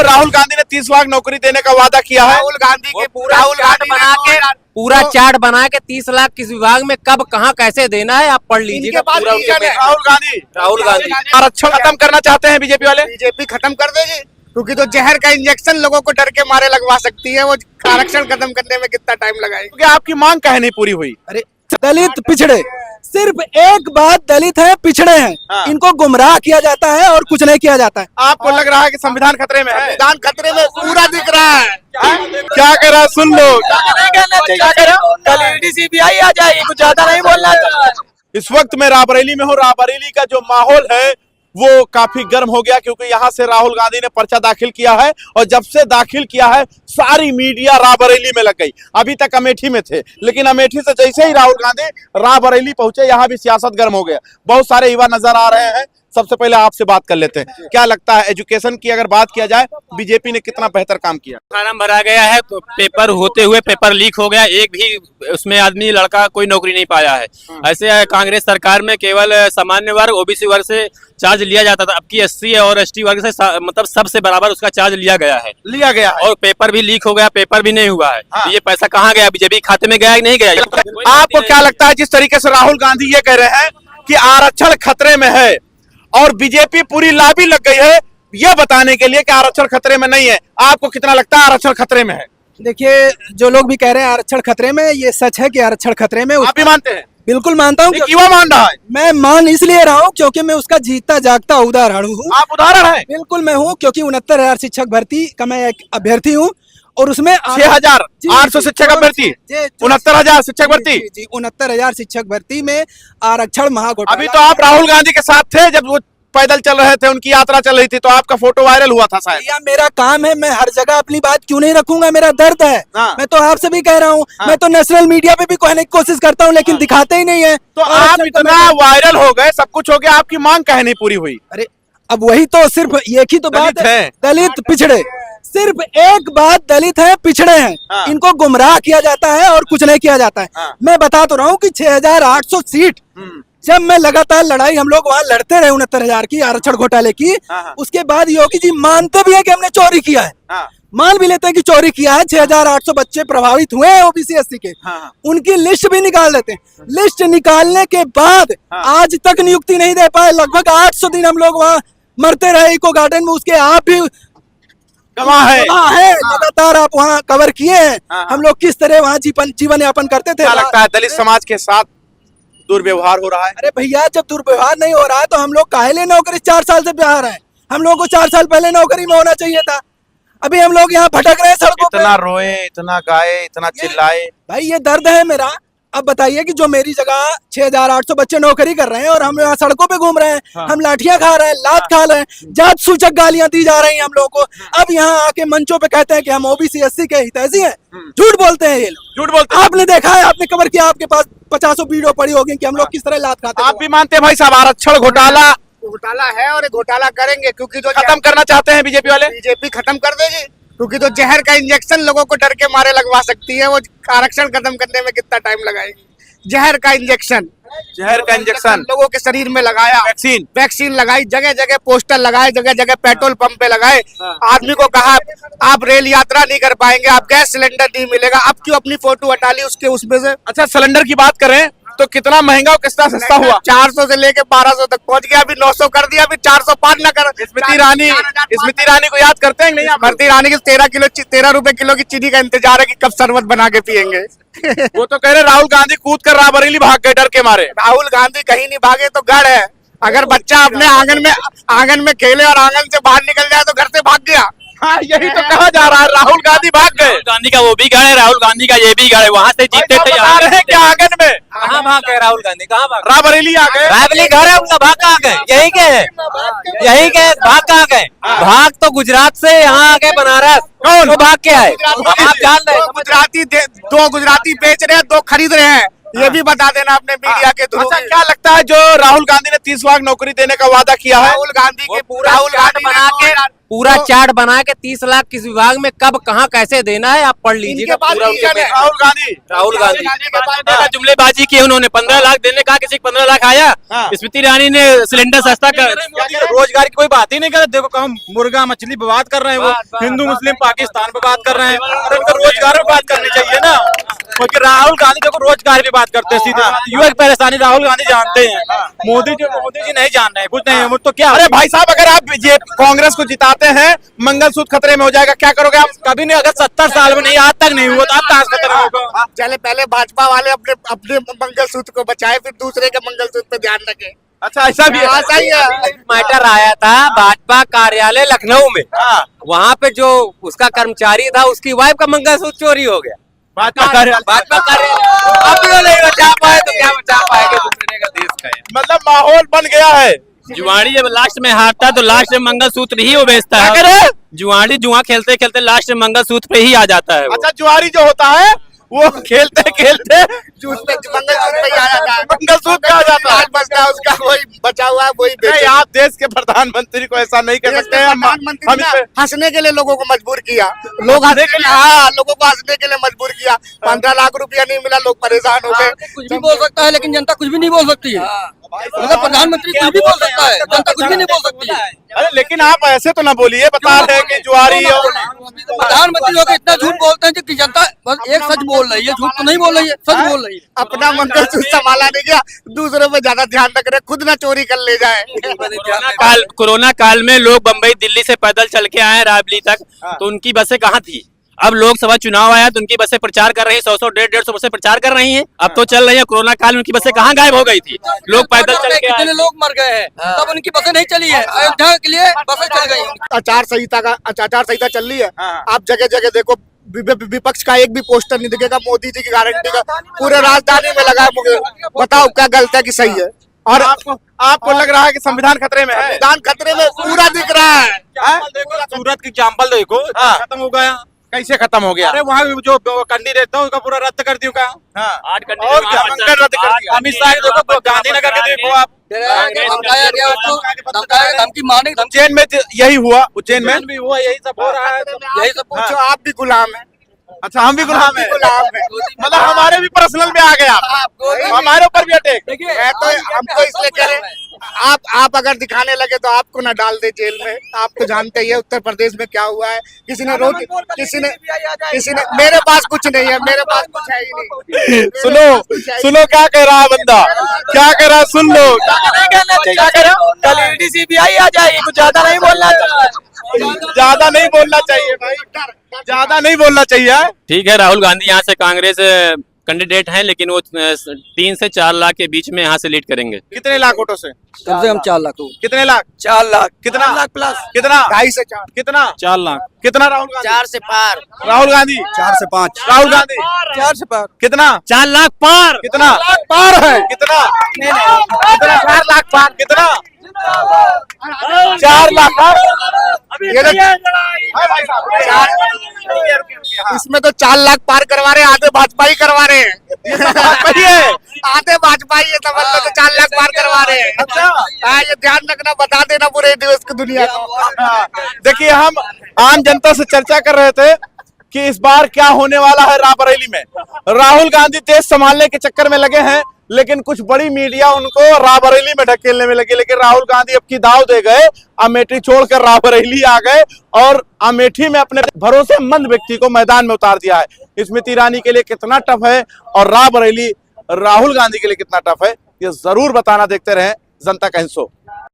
राहुल गांधी ने 30 लाख नौकरी देने का वादा किया है। राहुल गांधी के पूरा चार्ट बना के 30 लाख किस विभाग में कब कहां कैसे देना है आप पढ़ लीजिएगा। पूरा राहुल गांधी आरक्षण खत्म करना चाहते हैं बीजेपी वाले। बीजेपी खत्म कर देगी, क्योंकि तो जहर का इंजेक्शन लोगों को डर के मारे लगवा सकती है, वो आरक्षण खत्म करने में कितना टाइम लगाएगी। क्योंकि आपकी मांग कहे नहीं पूरी हुई। अरे दलित पिछड़े, सिर्फ एक बात, दलित है पिछड़े हैं, इनको गुमराह किया जाता है और कुछ नहीं किया जाता है। आपको लग रहा है कि संविधान खतरे में है? संविधान खतरे में पूरा दिख रहा है। क्या कह रहा, सुन लो क्या कल CBI आ जाएगी, कुछ ज्यादा नहीं बोलना। इस वक्त मैं रायबरेली में हूँ। रायबरेली का जो माहौल है वो काफी गर्म हो गया, क्योंकि यहाँ से राहुल गांधी ने पर्चा दाखिल किया है और जब से दाखिल किया है सारी मीडिया रायबरेली में लग गई। अभी तक अमेठी में थे, लेकिन अमेठी से जैसे ही राहुल गांधी रायबरेली पहुंचे यहाँ भी सियासत गर्म हो गया। बहुत सारे युवा नजर आ रहे हैं। सबसे पहले आपसे बात कर लेते हैं, क्या लगता है एजुकेशन की अगर बात किया जाए बीजेपी ने कितना बेहतर काम किया? फार्म भरा गया है तो पेपर होते हुए पेपर लीक हो गया, एक भी उसमें आदमी लड़का कोई नौकरी नहीं पाया है। ऐसे कांग्रेस सरकार में केवल सामान्य वर्ग OBC वर्ग से चार्ज लिया जाता था, अब की SC और ST वर्ग से मतलब सबसे बराबर उसका चार्ज लिया गया है और पेपर भी लीक हो गया, पेपर भी नहीं हुआ है। तो ये पैसा कहाँ गया? बीजेपी खाते में गया कि नहीं गया? आपको क्या लगता है जिस तरीके से राहुल गांधी ये कह रहे हैं कि आरक्षण खतरे में है और बीजेपी पूरी लाबी लग गई है यह बताने के लिए कि आरक्षण खतरे में नहीं है, आपको कितना लगता है आरक्षण खतरे में है? देखिए, जो लोग भी कह रहे हैं आरक्षण खतरे में, ये सच है कि आरक्षण खतरे में। आप भी मानते हैं? बिल्कुल मानता हूँ। युवा मान रहा है। मैं मान इसलिए रहा हूँ क्योंकि मैं उसका जीता जागता उदाहरण हूँ। आप उदाहरण है? बिल्कुल मैं हूँ, क्योंकि 69,000 शिक्षक भर्ती का मैं एक अभ्यर्थी हूँ और उसमें 6,800 शिक्षक भर्ती, 69,000 शिक्षक भर्ती। 69,000 शिक्षक भर्ती में आरक्षण महाघोटाला। अभी तो आप राहुल गांधी के साथ थे जब वो पैदल चल रहे थे, उनकी यात्रा चल रही थी, तो आपका फोटो वायरल हुआ था शायद। या मेरा काम है, मैं हर जगह अपनी बात क्यों नहीं रखूंगा, मेरा दर्द है। मैं तो आपसे भी कह रहा हूँ, मैं तो नेशनल मीडिया पे भी कहने की कोशिश करता हूँ, लेकिन दिखाते ही नहीं है। तो आप इतना वायरल हो गए, सब कुछ हो गया, आपकी मांग कहे नहीं पूरी हुई? अरे अब वही तो, सिर्फ एक ही तो बात है, दलित पिछड़े, सिर्फ एक बात, दलित है पिछड़े हैं, इनको गुमराह किया जाता है और कुछ नहीं किया जाता है। मैं बता तो रहा हूँ कि 6,800 सीट जब मैं लगातार लड़ाई हम लोग वहाँ लड़ते रहे 69,000 की आरक्षण घोटाले की, उसके बाद योगी जी मानते भी है कि हमने चोरी किया है, मान भी लेते हैं कि चोरी किया है। 6,800 बच्चे प्रभावित हुए हैं OBC SC के, उनकी लिस्ट भी निकाल देते हैं। लिस्ट निकालने के बाद आज तक नियुक्ति नहीं दे पाए। लगभग 800 दिन हम लोग वहाँ मरते रहे इको गार्डन में, उसके आप भी गवाह है। लगातार आप वहाँ कवर किए हैं हम लोग किस तरह वहाँ जीवन यापन करते थे। क्या लगता है दलित समाज के साथ दुर्व्यवहार हो रहा है? अरे भैया, जब दुर्व्यवहार नहीं हो रहा है तो हम लोग काहे लिए नौकरी 4 साल से बिहार है? हम लोगों को 4 साल पहले नौकरी में होना चाहिए था। अभी हम लोग यहाँ भटक रहे हैं सड़कों पे। इतना रोए, इतना गाए, इतना चिल्लाए। भाई ये दर्द है मेरा। अब बताइए कि जो मेरी जगह 6,800 बच्चे नौकरी कर रहे हैं और हम यहाँ सड़कों पे घूम रहे हैं, हम लाठियां खा रहे हैं, लात खा रहे हैं, जात सूचक गालियां दी जा रही हैं हम लोगों को। अब यहाँ आके मंचों पे कहते हैं कि हम OBC SC के हितैषी हैं। झूठ बोलते हैं ये लोग, झूठ बोलते हैं। आपने देखा है, आपने कवर किया, आपके पास 50 वीडियो पड़ी होगी कि हम लोग किस तरह लात खाते हैं। आप भी मानते हैं भाई साहब आरक्षण घोटाला है और घोटाला करेंगे, क्योंकि जो खत्म करना चाहते हैं बीजेपी वाले? बीजेपी खत्म कर देगी, क्योंकि तो जहर का इंजेक्शन लोगों को डर के मारे लगवा सकती है, वो आरक्षण खत्म करने में कितना टाइम लगाएगी। जहर का इंजेक्शन लोगों के शरीर में लगाया, वैक्सीन लगाई, जगह जगह पोस्टर लगाए, जगह जगह पेट्रोल पंप पे लगाए। आदमी को कहा आप रेल यात्रा नहीं कर पाएंगे, आप गैस सिलेंडर नहीं मिलेगा। अब क्यों अपनी फोटो हटा ली उसके उसमें से? अच्छा, सिलेंडर की बात करें तो कितना महंगा और कितना सस्ता हुआ? 400 से लेके 1200 तक पहुंच गया, अभी 900 कर दिया, अभी 405 न कर। स्मृति ईरानी को याद करते हैं नहीं? स्मृति ईरानी की 13 रुपए किलो की चीनी का इंतजार है कि कब शरबत बना के पियेंगे। वो तो कह रहे राहुल गांधी कूद कर रायबरेली भाग गए डर के मारे। राहुल गांधी कहीं नहीं भागे तो गढ़ है। अगर बच्चा अपने आंगन में खेले और आंगन से बाहर निकल जाए तो घर से भाग गया। हाँ, यही तो कहा जा रहा है, राहुल गांधी भाग गए। राहुल गांधी का वो भी गढ़ है, राहुल गांधी का ये भी गढ़ है। वहाँ से जीते थे, बता रहे हैं क्या आंगन में? कहाँ भाग गए राहुल गांधी? कहाँ भाग? रायबरेली आ गए। रायबरेली घर है उनका, भाग कहाँ गए? यही के है, यही के भाग कहाँ गए? भाग तो गुजरात से यहाँ आके बनारस। कौन? वो भाग के आए, आप जान रहे हैं। दो गुजराती बेच रहे हैं, 2 खरीद रहे हैं। ये भी बता देना अपने मीडिया के थ्रू। अच्छा, क्या लगता है जो राहुल गांधी ने 30 लाख नौकरी देने का वादा किया है? राहुल गांधी के पूरा चार्ट बना के 30 लाख किस विभाग में कब कहाँ कैसे देना है आप पढ़ लीजिएगा। राहुल गांधी जुमलेबाजी की उन्होंने 15 लाख देने का, किसी को 15 लाख आया। स्मृति ईरानी ने सिलेंडर सस्ता कर, रोजगार की कोई बात ही नहीं करते। देखो हम मुर्गा मछली पे बात कर रहे हैं, वो हिंदू मुस्लिम पाकिस्तान पे बात कर रहे हैं, तो इनको रोजगार पे बात करनी चाहिए ना। क्योंकि राहुल गांधी देखो रोजगार की बात करते हैं सीधा। युवा की परेशानी राहुल गांधी जानते हैं, मोदी जी नहीं जान रहे हैं, कुछ नहीं है तो क्या। अरे भाई साहब, अगर आप ये कांग्रेस को जिताते हैं, मंगलसूत्र खतरे में हो जाएगा, क्या करोगे आप? कभी नहीं, अगर 70 साल में नहीं आज तक नहीं हुआ तो आप कहाँ से खतरा होगा। चले पहले भाजपा वाले अपने अपने मंगलसूत्र को बचाए, फिर दूसरे के मंगलसूत्र पे ध्यान रखें। अच्छा, ऐसा भी है? ऐसा ही है। मैटर आया था भाजपा कार्यालय लखनऊ में, वहाँ पे जो उसका कर्मचारी था उसकी वाइफ का मंगलसूत्र चोरी हो गया। भाजपा कार्यालय अब भी वो नहीं बचा पाए तो क्या बचा पाएंगे दूसरे का देश का। मतलब माहौल बन गया है। जुआड़ी जब लास्ट में हारता है तो लास्ट में मंगलसूत्र ही वो बेचता है। जुआड़ी जुआ खेलते खेलते लास्ट में मंगलसूत्र पे ही आ जाता है। अच्छा, जुआरी जो होता है वो खेलते खेलते मंगलसूत्र पे ही आ जाता है, मंगलसूत्र पे आ जाता है। आज बचता है उसका, वही बचा हुआ है वही नहीं, बेचे। आप देश के प्रधानमंत्री को ऐसा नहीं कर सकते हैं। प्रधानमंत्री हम ने इस पे- हंसने के लिए लोगों को मजबूर किया, लोग हंसने के लिए, हाँ, लोगों को हंसने के लिए मजबूर किया। 15 लाख रुपया नहीं मिला, लोग परेशान हो गए। कुछ भी बोल सकता है लेकिन जनता कुछ भी नहीं बोल सकती है। मतलब प्रधानमंत्री कुछ भी बोल सकता है, जनता कुछ भी नहीं बोल सकती है। अरे लेकिन आप ऐसे तो ना बोलिए, बता रहे हैं कि जुआरी और प्रधानमंत्री लोग इतना झूठ बोलते हैं कि जनता बस एक सच बोल रही है, झूठ तो नहीं बोल रही है, सच बोल रही है। अपना मंगलसूत्र संभाला नहीं गया, दूसरों पे ज्यादा ध्यान रख रहे, खुद ना चोरी कर ले जाए। कोरोना काल में लोग बम्बई दिल्ली से पैदल चल के आए राबली तक, तो उनकी बसें कहाँ थी? अब लोकसभा चुनाव आया तो उनकी बसें प्रचार कर रही हैं, 100 150 बसें प्रचार कर रही हैं। अब तो चल रही है, कोरोना काल में उनकी बसें कहाँ गायब हो गई थी? लोग पैदल चल के आए। कितने लोग मर गए हैं, तब उनकी बसें नहीं चली है। अयोध्या के लिए बसें चल गई। आचार संहिता चल रही है। आप जगह जगह देखो, विपक्ष का एक भी पोस्टर नहीं दिखेगा मोदी जी की गारंटी का। पूरे राजधानी में लगा है, बताओ क्या गलत है कि सही है। और आपको लग रहा है कि संविधान खतरे में है? संविधान खतरे में पूरा दिख रहा है। सूरत की एग्जाम्पल देखो, खत्म हो गया। कैसे खत्म हो गया? अरे वहाँ जो कैंडिडेट था उसका पूरा रद्द कर दिया। और क्या मंगल रद्द कर दिया? अमित शाह देखो, गांधीनगर के देखो आप, धमकाया गया उसको, धमकी मारने, उज्जैन में यही हुआ। उज्जैन में भी हुआ, यही सब हो रहा है। यही सब पूछो, आप भी गुलाम है। अच्छा, हम भी गुलाम हैं। गुलाम है, मतलब हमारे भी पर्सनल में आ गया, हमारे ऊपर भी अटैक। मैं तो हमको इसलिए कह रहे, आप अगर दिखाने लगे तो आपको ना डाल दे जेल में। आप तो जानते ही है उत्तर प्रदेश में क्या हुआ है। किसी ने मेरे पास कुछ नहीं है, मेरे पास कुछ है ही नहीं। सुनो क्या कह रहा है बंदा, क्या कह रहा है, सुन लो। क्या कह रहा है? कल ईडी सीबीआई आ जाएगी, कुछ ज्यादा नहीं बोलना चाहिए। ज्यादा नहीं बोलना चाहिए भाई, ज्यादा नहीं बोलना चाहिए। ठीक है, राहुल गांधी यहाँ से कांग्रेस कैंडिडेट हैं, लेकिन वो 3 से 4 लाख के बीच में यहाँ से लीड करेंगे। कितने लाख वोटों से? कम से कम 4 लाख। कितने लाख? 4 लाख। कितना लाख प्लस? कितना? 2.5 से 4। कितना? 4 लाख। कितना राहुल गांधी? 4 से पार। राहुल गांधी 4 से 5। राहुल गांधी 4 से पार। कितना? 4 लाख पार। कितना? पार है। कितना? कितना? 4 लाख पार। कितना? 4 लाख पार। ये इसमें तो 4 लाख पार करवा रहे, आधे भाजपा ही करवा रहे हैं। आधे भाजपा ही है, समझ लो, तो 4 लाख पार करवा रहे हैं। अच्छा, ये ध्यान रखना, बता देना पूरे देश की दुनिया को। देखिए, हम आम जनता से चर्चा कर रहे थे कि इस बार क्या होने वाला है रायबरेली में। राहुल गांधी देश संभालने के चक्कर में लगे हैं, लेकिन कुछ बड़ी मीडिया उनको रायबरेली में ढकेलने में लगी। लेकिन राहुल गांधी अब की दाव दे गए, अमेठी छोड़कर रायबरेली आ गए और अमेठी में अपने भरोसेमंद व्यक्ति को मैदान में उतार दिया है। स्मृति ईरानी के लिए कितना टफ है और रायबरेली राहुल गांधी के लिए कितना टफ है, ये जरूर बताना। देखते रहे जनता का हिस्सा।